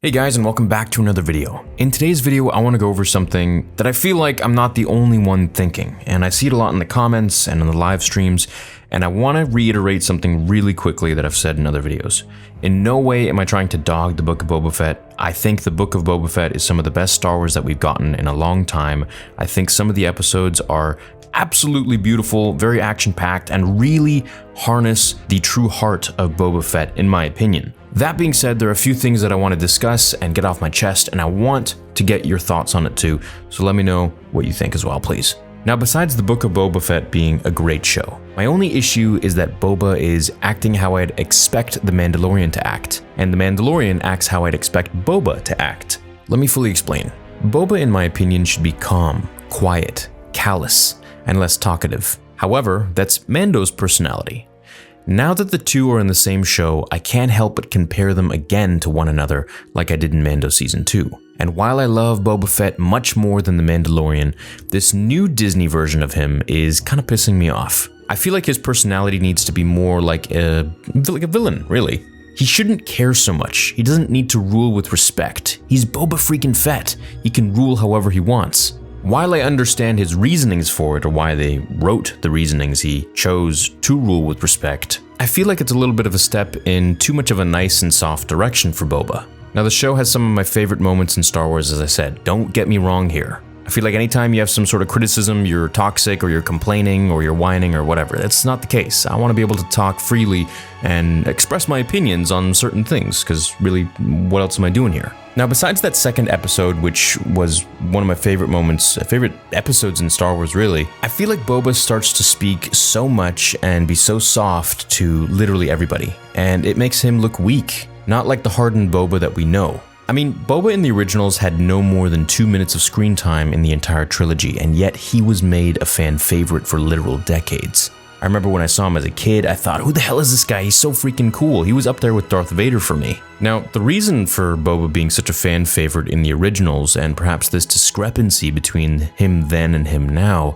Hey guys, and welcome back to another video. In today's video, I want to go over something that I feel like I'm not the only one thinking, and I see it a lot in the comments and in the live streams, and I want to reiterate something really quickly that I've said in other videos. In no way am I trying to dog the Book of Boba Fett. I think the Book of Boba Fett is some of the best Star Wars that we've gotten in a long time. I think some of the episodes are absolutely beautiful, very action-packed, and really harness the true heart of Boba Fett, in my opinion. That being said, there are a few things that I want to discuss and get off my chest, and I want to get your thoughts on it too, so let me know what you think as well, please. Now, besides the Book of Boba Fett being a great show, my only issue is that Boba is acting how I'd expect the Mandalorian to act, and the Mandalorian acts how I'd expect Boba to act. Let me fully explain. Boba, in my opinion, should be calm, quiet, callous, and less talkative. However, that's Mando's personality. Now that the two are in the same show, I can't help but compare them again to one another like I did in Mando Season 2. And while I love Boba Fett much more than the Mandalorian, this new Disney version of him is kind of pissing me off. I feel like his personality needs to be more like a villain, really. He shouldn't care so much. He doesn't need to rule with respect. He's Boba freaking Fett. He can rule however he wants. While I understand his reasonings for it, or why they wrote the reasonings he chose to rule with respect, I feel like it's a little bit of a step in too much of a nice and soft direction for Boba. Now, the show has some of my favorite moments in Star Wars, as I said. Don't get me wrong here. I feel like anytime you have some sort of criticism, you're toxic or you're complaining or you're whining or whatever. That's not the case. I want to be able to talk freely and express my opinions on certain things, because really, what else am I doing here? Now, besides that second episode, which was one of my favorite moments, favorite episodes in Star Wars, really, I feel like Boba starts to speak so much and be so soft to literally everybody, and it makes him look weak, not like the hardened Boba that we know. I mean, Boba in the originals had no more than 2 minutes of screen time in the entire trilogy, and yet he was made a fan favorite for literal decades. I remember when I saw him as a kid, I thought, who the hell is this guy? He's so freaking cool. He was up there with Darth Vader for me. Now, the reason for Boba being such a fan favorite in the originals, and perhaps this discrepancy between him then and him now,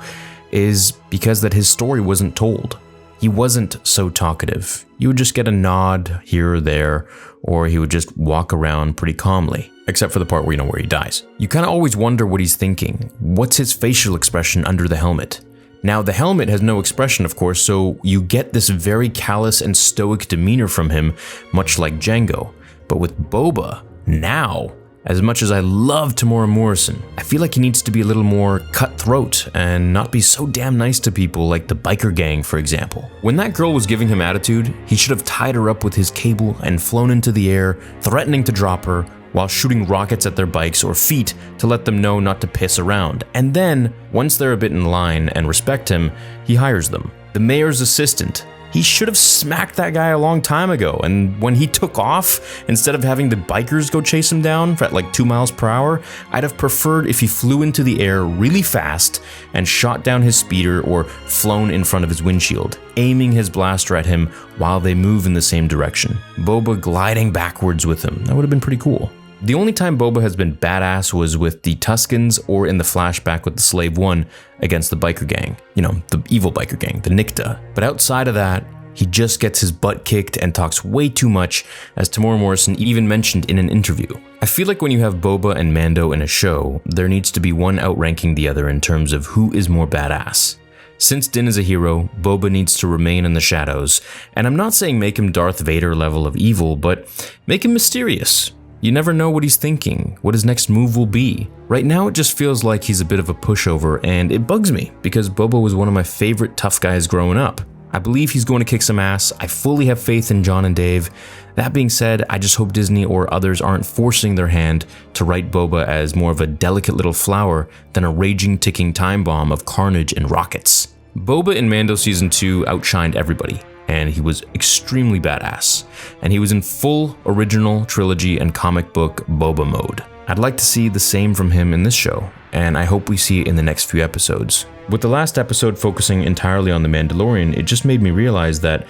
is because that his story wasn't told. He wasn't so talkative. You would just get a nod here or there, or he would just walk around pretty calmly, except for the part where he dies. You kind of always wonder what he's thinking. What's his facial expression under the helmet? Now, the helmet has no expression, of course, so you get this very callous and stoic demeanor from him, much like Jango. But with Boba, now, as much as I love Temuera Morrison, I feel like he needs to be a little more cutthroat and not be so damn nice to people like the biker gang, for example. When that girl was giving him attitude, he should have tied her up with his cable and flown into the air, threatening to drop her, while shooting rockets at their bikes or feet to let them know not to piss around. And then, once they're a bit in line and respect him, he hires them. The mayor's assistant. He should have smacked that guy a long time ago, and when he took off, instead of having the bikers go chase him down at like 2 miles per hour, I'd have preferred if he flew into the air really fast and shot down his speeder or flown in front of his windshield, aiming his blaster at him while they move in the same direction. Boba gliding backwards with him. That would have been pretty cool. The only time Boba has been badass was with the Tuskens or in the flashback with the Slave One against the biker gang. You know, the evil biker gang, the Nikta. But outside of that, he just gets his butt kicked and talks way too much, as Temuera Morrison even mentioned in an interview. I feel like when you have Boba and Mando in a show, there needs to be one outranking the other in terms of who is more badass. Since Din is a hero, Boba needs to remain in the shadows, and I'm not saying make him Darth Vader level of evil, but make him mysterious. You never know what he's thinking, what his next move will be. Right now it just feels like he's a bit of a pushover, and it bugs me because Boba was one of my favorite tough guys growing up. I believe he's going to kick some ass. I fully have faith in Jon and Dave. That being said, I just hope Disney or others aren't forcing their hand to write Boba as more of a delicate little flower than a raging ticking time bomb of carnage and rockets. Boba in Mando Season 2 outshined everybody, and he was extremely badass, and he was in full original trilogy and comic book Boba mode. I'd like to see the same from him in this show, and I hope we see it in the next few episodes. With the last episode focusing entirely on the Mandalorian, it just made me realize that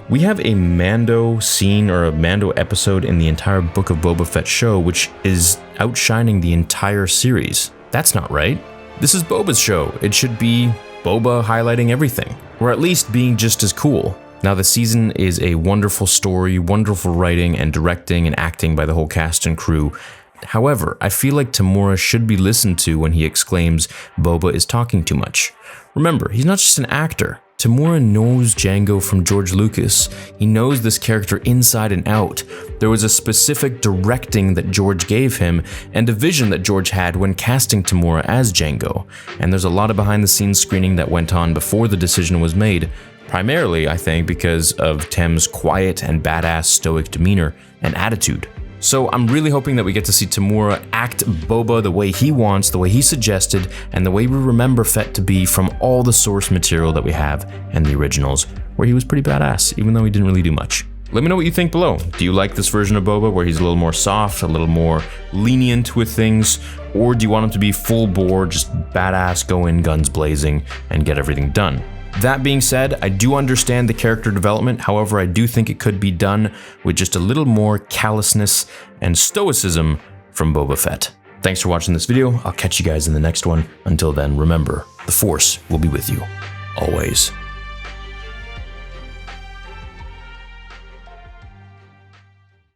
we have a Mando scene or a Mando episode in the entire Book of Boba Fett show which is outshining the entire series. That's not right. This is Boba's show. It should be Boba highlighting everything, or at least being just as cool. Now, the season is a wonderful story, wonderful writing and directing and acting by the whole cast and crew. However, I feel like Tamura should be listened to when he exclaims Boba is talking too much. Remember, he's not just an actor. Tamura knows Jango from George Lucas. He knows this character inside and out. There was a specific directing that George gave him and a vision that George had when casting Tamura as Jango. And there's a lot of behind-the-scenes screening that went on before the decision was made. Primarily, I think, because of Tem's quiet and badass stoic demeanor and attitude. So I'm really hoping that we get to see Tamura act Boba the way he wants, the way he suggested, and the way we remember Fett to be from all the source material that we have and the originals, where he was pretty badass, even though he didn't really do much. Let me know what you think below. Do you like this version of Boba where he's a little more soft, a little more lenient with things, or do you want him to be full bore, just badass, go in guns blazing, and get everything done? That being said, I do understand the character development, however I do think it could be done with just a little more callousness and stoicism from Boba Fett. Thanks for watching this video, I'll catch you guys in the next one. Until then, remember, the Force will be with you, always.